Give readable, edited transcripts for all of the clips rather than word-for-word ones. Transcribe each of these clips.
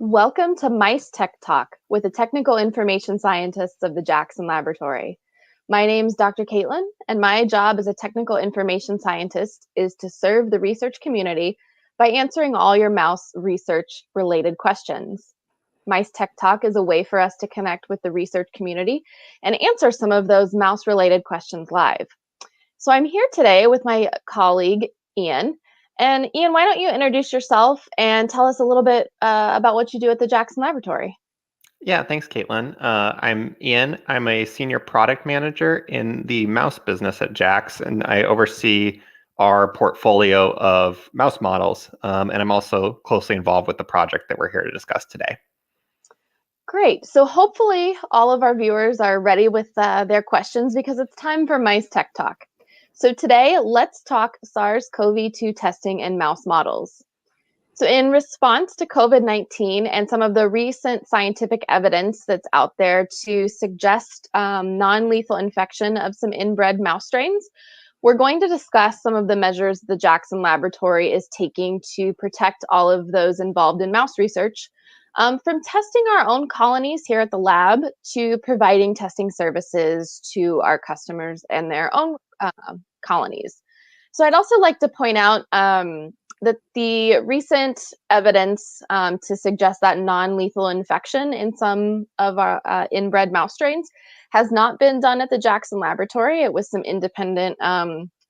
Welcome to MiceTech Talk with the technical information scientists of the Jackson Laboratory. My name's Dr. Caitlin, and my job as a technical information scientist is to serve the research community by answering all your mouse research-related questions. MiceTech Talk is a way for us to connect with the research community and answer some of those mouse-related questions live. So I'm here today with my colleague, Ian. And Ian, why don't you introduce yourself and tell us a little bit about what you do at the Jackson Laboratory? Yeah, thanks, Caitlin. I'm Ian. I'm a senior product manager in the mouse business at Jax, and I oversee our portfolio of mouse models. And I'm also closely involved with the project that we're here to discuss today. Great. So hopefully all of our viewers are ready with their questions because it's time for MiceTech Talk. So today, let's talk SARS-CoV-2 testing in mouse models. So in response to COVID-19 and some of the recent scientific evidence that's out there to suggest non-lethal infection of some inbred mouse strains, we're going to discuss some of the measures the Jackson Laboratory is taking to protect all of those involved in mouse research, from testing our own colonies here at the lab to providing testing services to our customers and their own colonies. So I'd also like to point out that the recent evidence to suggest that non-lethal infection in some of our inbred mouse strains has not been done at the Jackson Laboratory. It was some independent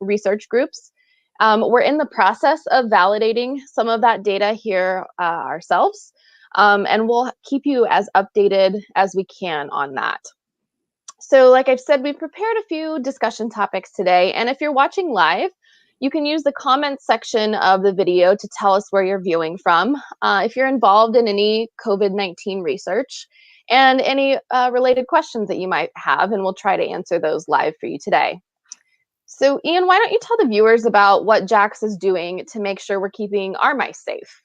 research groups. We're in the process of validating some of that data here ourselves, and we'll keep you as updated as we can on that. So like I've said, we've prepared a few discussion topics today, and if you're watching live, you can use the comments section of the video to tell us where you're viewing from, if you're involved in any COVID-19 research, and any related questions that you might have, and we'll try to answer those live for you today. So Ian, why don't you tell the viewers about what Jax is doing to make sure we're keeping our mice safe?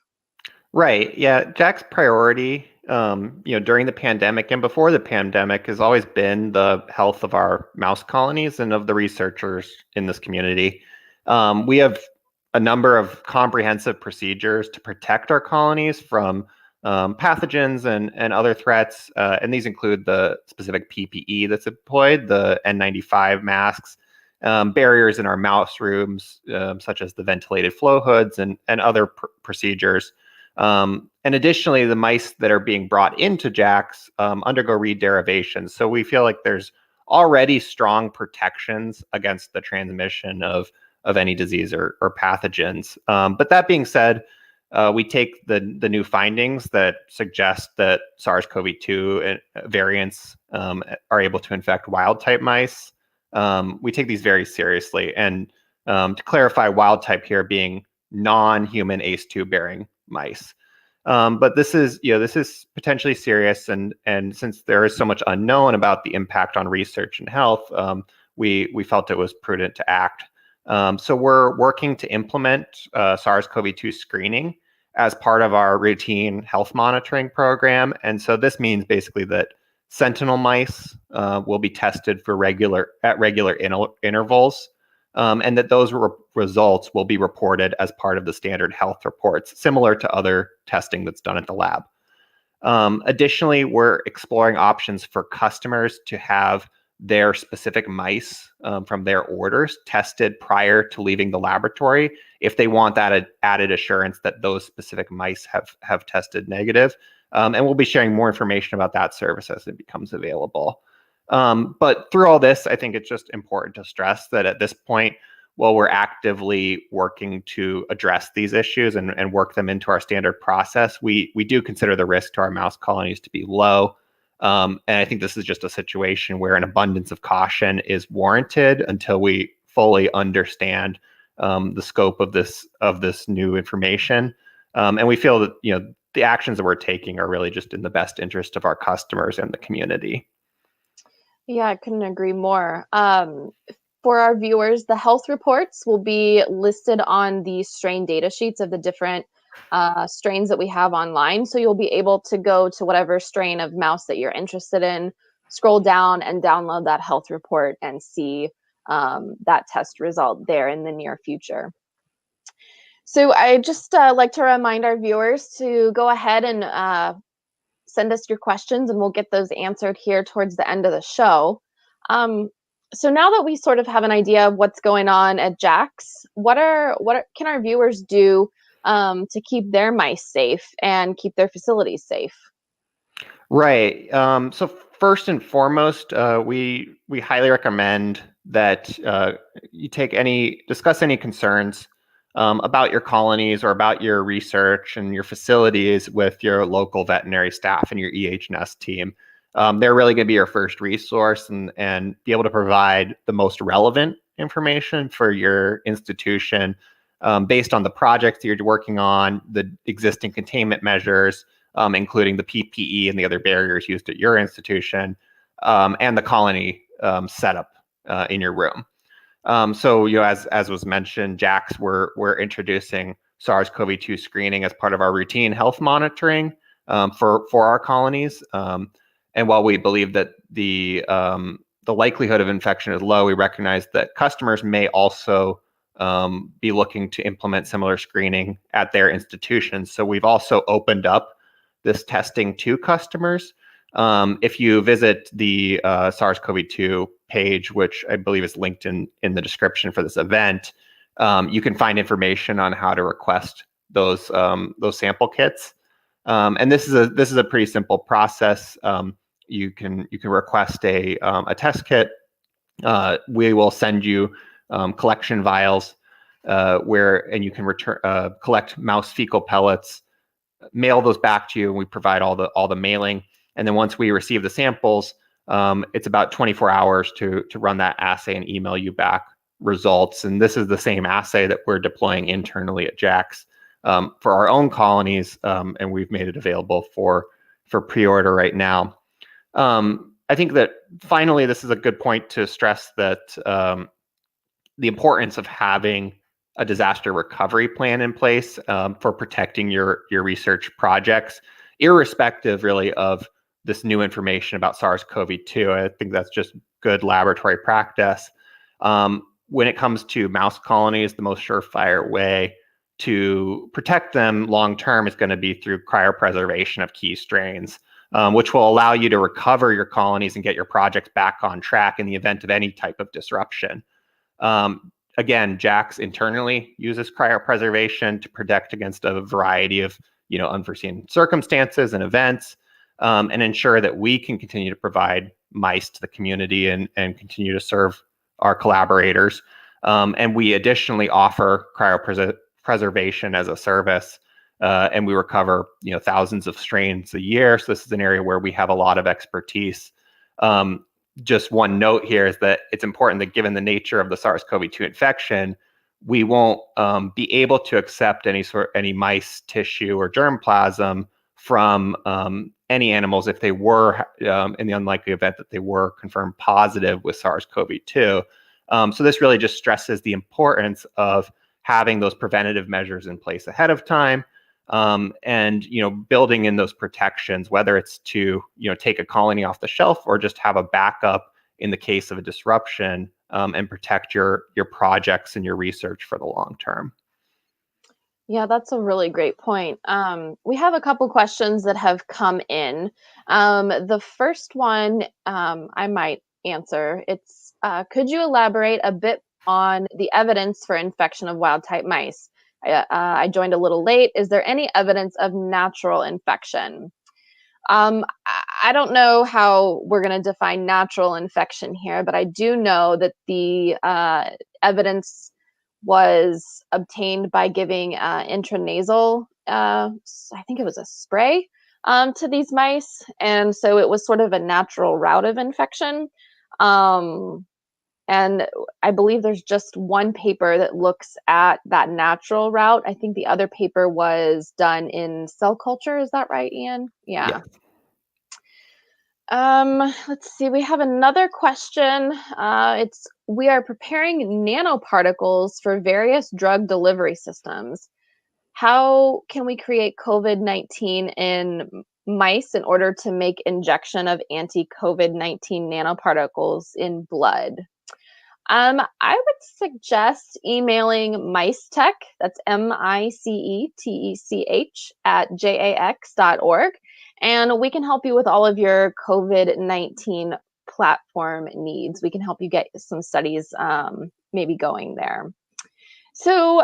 Right. Yeah. Jack's priority, during the pandemic and before the pandemic has always been the health of our mouse colonies and of the researchers in this community. We have a number of comprehensive procedures to protect our colonies from pathogens and other threats. And these include the specific PPE that's employed, the N95 masks, barriers in our mouse rooms, such as the ventilated flow hoods and other procedures. And additionally, the mice that are being brought into Jax undergo re-derivation. So we feel like there's already strong protections against the transmission of any disease or pathogens. But that being said, we take the new findings that suggest that SARS-CoV-2 variants are able to infect wild-type mice. We take these very seriously. And to clarify, wild-type here being non-human ACE2 bearing mice. But this is potentially serious, and since there is so much unknown about the impact on research and health, we felt it was prudent to act. So we're working to implement SARS-CoV-2 screening as part of our routine health monitoring program, and so this means basically that sentinel mice will be tested for regular intervals. And that those results will be reported as part of the standard health reports, similar to other testing that's done at the lab. Additionally, we're exploring options for customers to have their specific mice from their orders tested prior to leaving the laboratory if they want that added assurance that those specific mice have tested negative. And we'll be sharing more information about that service as it becomes available. But through all this, I think it's just important to stress that at this point, while we're actively working to address these issues and work them into our standard process, we do consider the risk to our mouse colonies to be low. And I think this is just a situation where an abundance of caution is warranted until we fully understand the scope of this new information. And we feel that the actions that we're taking are really just in the best interest of our customers and the community. Yeah, I couldn't agree more. For our viewers, the health reports will be listed on the strain data sheets of the different strains that we have online. So you'll be able to go to whatever strain of mouse that you're interested in, scroll down and download that health report and see that test result there in the near future. So I just like to remind our viewers to go ahead and send us your questions, and we'll get those answered here towards the end of the show. Um, so now that we sort of have an idea of what's going on at Jax, can our viewers do to keep their mice safe and keep their facilities safe? Right. So first and foremost, we highly recommend that you discuss any concerns about your colonies or about your research and your facilities with your local veterinary staff and your EHS team. They're really going to be your first resource and be able to provide the most relevant information for your institution based on the projects that you're working on, the existing containment measures, including the PPE and the other barriers used at your institution, and the colony setup in your room. So, as was mentioned, Jax, we're introducing SARS-CoV-2 screening as part of our routine health monitoring for our colonies. And while we believe that the likelihood of infection is low, we recognize that customers may also be looking to implement similar screening at their institutions. So we've also opened up this testing to customers. If you visit the SARS-CoV-2 page, which I believe is linked in the description for this event, you can find information on how to request those sample kits. And this is a pretty simple process. You can request a test kit. We will send you collection vials and you can collect mouse fecal pellets, mail those back to you, and we provide all the mailing. And then once we receive the samples, it's about 24 hours to run that assay and email you back results. And this is the same assay that we're deploying internally at Jax for our own colonies, and we've made it available for pre-order right now. I think that finally, this is a good point to stress that the importance of having a disaster recovery plan in place for protecting your research projects, irrespective really of this new information about SARS-CoV-2. I think that's just good laboratory practice. When it comes to mouse colonies, the most surefire way to protect them long term is going to be through cryopreservation of key strains, which will allow you to recover your colonies and get your projects back on track in the event of any type of disruption. Again, Jax internally uses cryopreservation to protect against a variety of unforeseen circumstances and events, and ensure that we can continue to provide mice to the community and continue to serve our collaborators. And we additionally offer cryopreservation as a service, and we recover thousands of strains a year. So this is an area where we have a lot of expertise. Just one note here is that it's important that given the nature of the SARS-CoV-2 infection, we won't be able to accept any mice tissue or germplasm from any animals if they were, in the unlikely event that they were confirmed positive with SARS-CoV-2. So this really just stresses the importance of having those preventative measures in place ahead of time, and building in those protections, whether it's to take a colony off the shelf or just have a backup in the case of a disruption, and protect your projects and your research for the long term. Yeah, that's a really great point. We have a couple questions that have come in. The first one I might answer. It's could you elaborate a bit on the evidence for infection of wild type mice? I joined a little late. Is there any evidence of natural infection? I don't know how we're going to define natural infection here, but I do know that the evidence was obtained by giving intranasal, I think it was a spray, to these mice. And so it was sort of a natural route of infection. And I believe there's just one paper that looks at that natural route. I think the other paper was done in cell culture. Is that right, Ian? Yeah. Let's see. We have another question. We are preparing nanoparticles for various drug delivery systems. How can we create COVID-19 in mice in order to make injection of anti-COVID-19 nanoparticles in blood? I would suggest emailing MiceTech, that's MICETECH at jax.org, and we can help you with all of your COVID-19 platform needs. We can help you get some studies maybe going there. So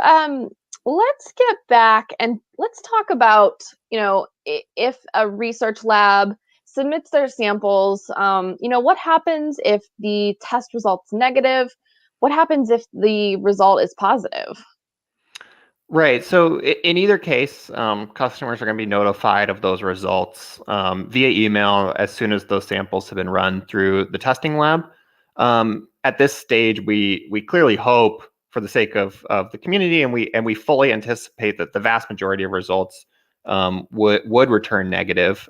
let's get back and let's talk about, if a research lab submits their samples, what happens if the test result's negative? What happens if the result is positive? Right. So in either case, customers are going to be notified of those results via email as soon as those samples have been run through the testing lab. At this stage, we clearly hope, for the sake of the community, and we fully anticipate that the vast majority of results would return negative.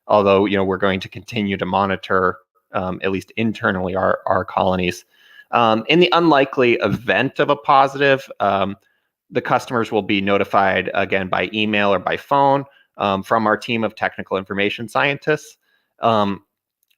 Although we're going to continue to monitor, at least internally, our colonies. In the unlikely event of a positive, the customers will be notified again by email or by phone from our team of technical information scientists.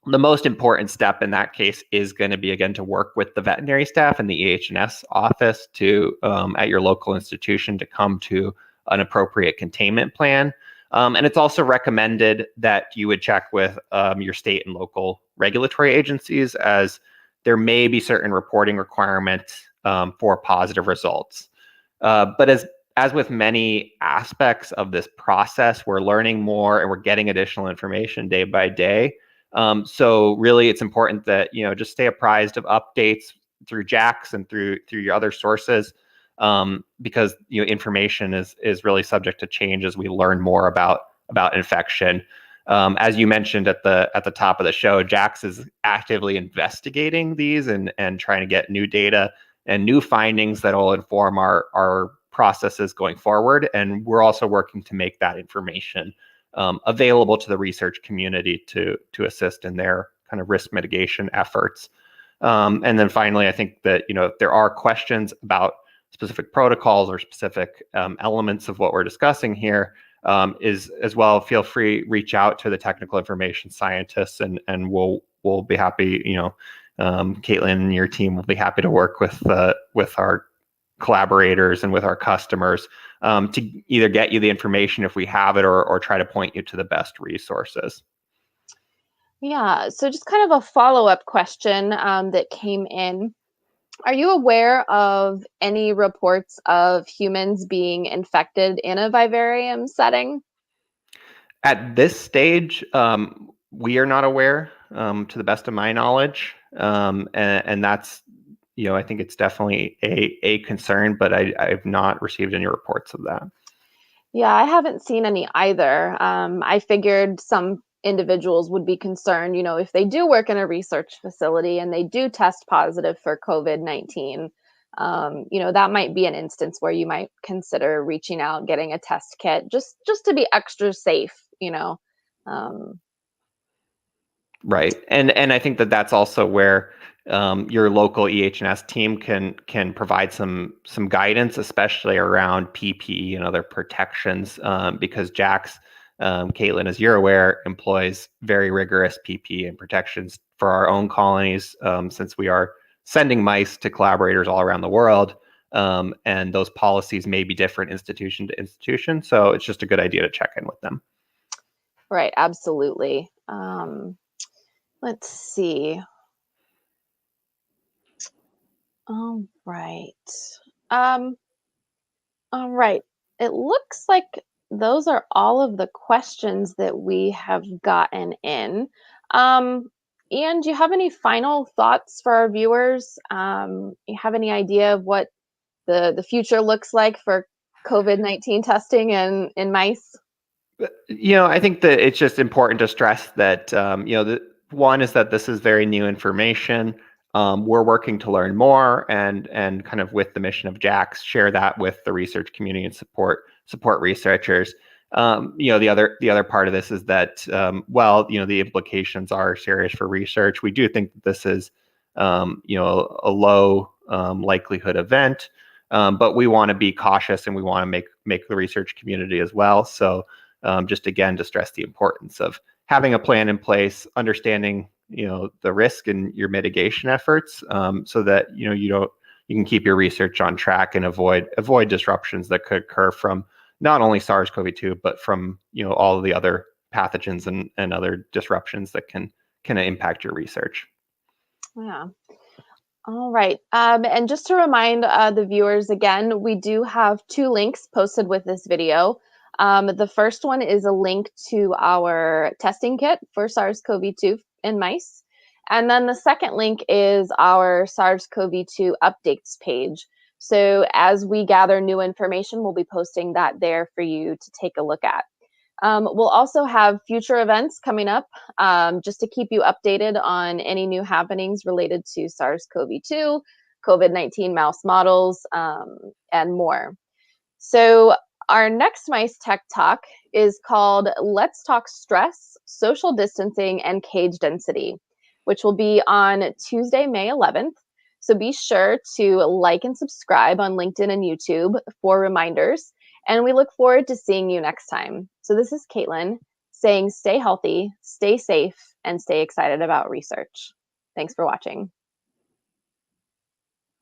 The most important step in that case is going to be, again, to work with the veterinary staff and the EH&S office at your local institution to come to an appropriate containment plan. And it's also recommended that you would check with your state and local regulatory agencies, as there may be certain reporting requirements for positive results. But as with many aspects of this process, we're learning more and we're getting additional information day by day. So really, it's important that just stay apprised of updates through JAX and through your other sources, because information is really subject to change as we learn more about infection. As you mentioned at the top of the show, JAX is actively investigating these and trying to get new data and new findings that will inform our processes going forward. And we're also working to make that information available to the research community to assist in their kind of risk mitigation efforts. And then finally, I think that if there are questions about specific protocols or specific elements of what we're discussing here, is as well, feel free, reach out to the technical information scientists, and we'll be happy. Caitlin and your team will be happy to work with our collaborators and with our customers to either get you the information if we have it, or try to point you to the best resources. Yeah, so just kind of a follow-up question that came in. Are you aware of any reports of humans being infected in a vivarium setting? At this stage, we are not aware, to the best of my knowledge, and that's, I think it's definitely a concern, but I've not received any reports of that. Yeah, I haven't seen any either. I figured some individuals would be concerned, if they do work in a research facility and they do test positive for COVID-19, that might be an instance where you might consider reaching out, getting a test kit, just to be extra safe, Right, and I think that's also where your local EH&S team can provide some guidance, especially around PPE and other protections, because JAX, Caitlin, as you're aware, employs very rigorous PPE and protections for our own colonies, since we are sending mice to collaborators all around the world, and those policies may be different institution to institution. So it's just a good idea to check in with them. Right, absolutely. Let's see. All right. All right. It looks like those are all of the questions that we have gotten in. Ian, do you have any final thoughts for our viewers? You have any idea of what the future looks like for COVID-19 testing in mice? I think that it's just important to stress that, one is that this is very new information. We're working to learn more and kind of, with the mission of JAX, share that with the research community and support researchers. The other part of this is that, the implications are serious for research. We do think that this is, a low likelihood event, but we want to be cautious and we want to make the research community as well. So just again, to stress the importance of having a plan in place, understanding the risk and your mitigation efforts, so that you can keep your research on track and avoid disruptions that could occur from not only SARS-CoV-2 but from all of the other pathogens and other disruptions that can impact your research. Yeah. All right. And just to remind the viewers again, we do have 2 links posted with this video. The first one is a link to our testing kit for SARS-CoV-2 in mice. And then the second link is our SARS-CoV-2 updates page. So as we gather new information, we'll be posting that there for you to take a look at. We'll also have future events coming up just to keep you updated on any new happenings related to SARS-CoV-2, COVID-19 mouse models, and more. So our next MiceTech talk is called Let's Talk Stress, Social Distancing, and Cage Density, which will be on Tuesday, May 11th. So be sure to like and subscribe on LinkedIn and YouTube for reminders. And we look forward to seeing you next time. So this is Caitlin saying stay healthy, stay safe, and stay excited about research. Thanks for watching.